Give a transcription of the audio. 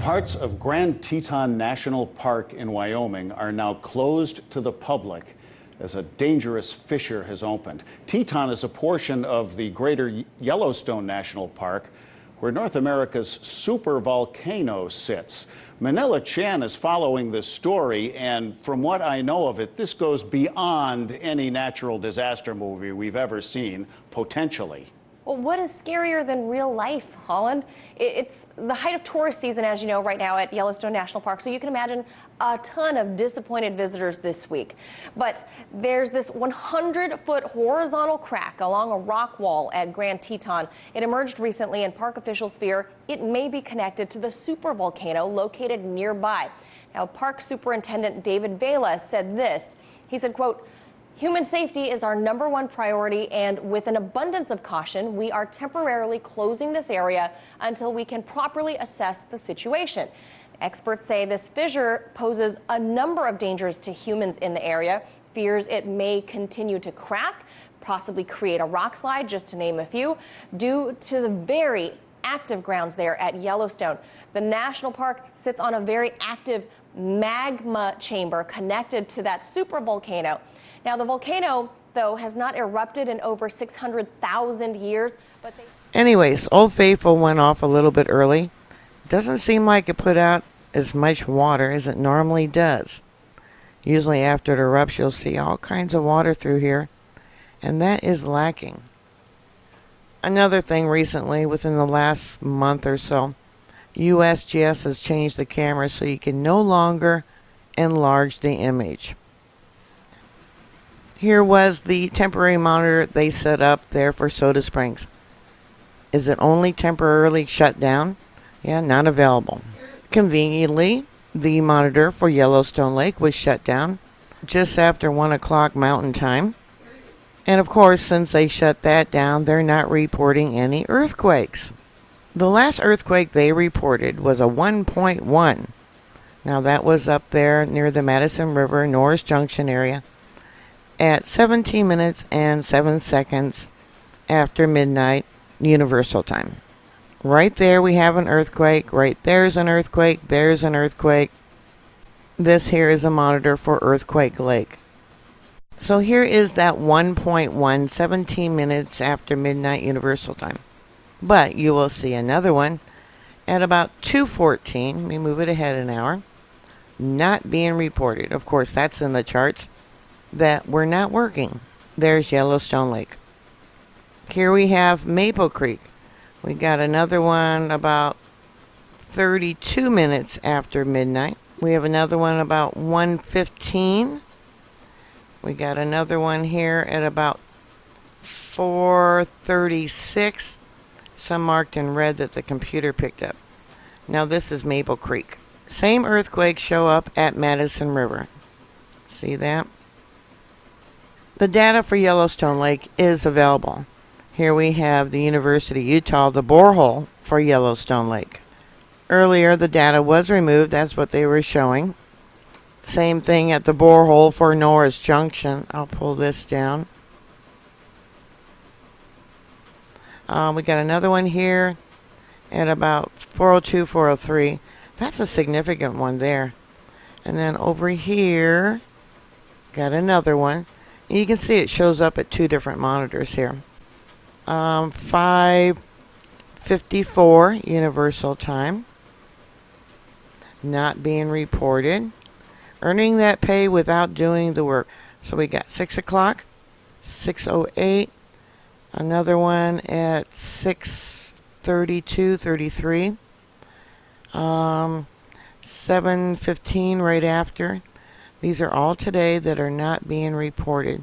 Parts of Grand Teton National Park in Wyoming are now closed to the public as a dangerous fissure has opened. Teton is a portion of the greater Yellowstone National Park where North America's supervolcano sits. Manila Chan is following this story, and from what I know of it, this goes beyond any natural disaster movie we've ever seen, potentially. Well, what is scarier than real life, Holland? It's the height of tourist season, as you know, right now at Yellowstone National Park. So you can imagine a ton of disappointed visitors this week. But there's this 100-foot horizontal crack along a rock wall at Grand Teton. It emerged recently, and park officials fear it may be connected to the supervolcano located nearby. Now, Park Superintendent David Vela said this. He said, quote, "Human safety is our #1 priority, and with an abundance of caution, we are temporarily closing this area until we can properly assess the situation." Experts say this fissure poses a number of dangers to humans in the area. Fears it may continue to crack, possibly create a rock slide, just to name a few, due to the very active grounds there at Yellowstone. The national park sits on a very active magma chamber connected to that supervolcano. Now, the volcano, though, has not erupted in over 600,000 years. But anyways, Old Faithful went off a little bit early. Doesn't seem like it put out as much water as it normally does. Usually after it erupts, you'll see all kinds of water through here, and that is lacking. Another thing recently, within the last month or so, USGS has changed the camera so you can no longer enlarge the image. Here was the temporary monitor they set up there for Soda Springs. Is it only temporarily shut down? Yeah, not available. Conveniently, the monitor for Yellowstone Lake was shut down just after 1 o'clock Mountain Time. And of course, since they shut that down, they're not reporting any earthquakes. The last earthquake they reported was a 1.1. Now that was up there near the Madison River, Norris Junction area, at 17 minutes and 7 seconds after midnight Universal Time. Right there we have an earthquake. Right there's an earthquake. There's an earthquake. This here is a monitor for Earthquake Lake. So here is that 1.1, 17 minutes after midnight Universal Time. But you will see another one at about 2:14. Let me move it ahead an hour. Not being reported. Of course, that's in the charts that we're not working. There's Yellowstone Lake. Here we have Maple Creek. We got another one about 32 minutes after midnight. We have another one about 1:15. We got another one here at about 4:36. Some marked in red that the computer picked up. Now this is Maple Creek. Same earthquakes show up at Madison River. See that? The data for Yellowstone Lake is available. Here we have the University of Utah, the borehole for Yellowstone Lake. Earlier the data was removed, that's what they were showing. Same thing at the borehole for Norris Junction. I'll pull this down. We got another one here at about 4:02, 4:03. That's a significant one there. And then over here, got another one. And you can see it shows up at two different monitors here. 5:54 Universal Time. Not being reported. Earning that pay without doing the work. So we got 6 o'clock, 6:08. Another one at 6:32, 33. 7:15 right after. These are all today that are not being reported.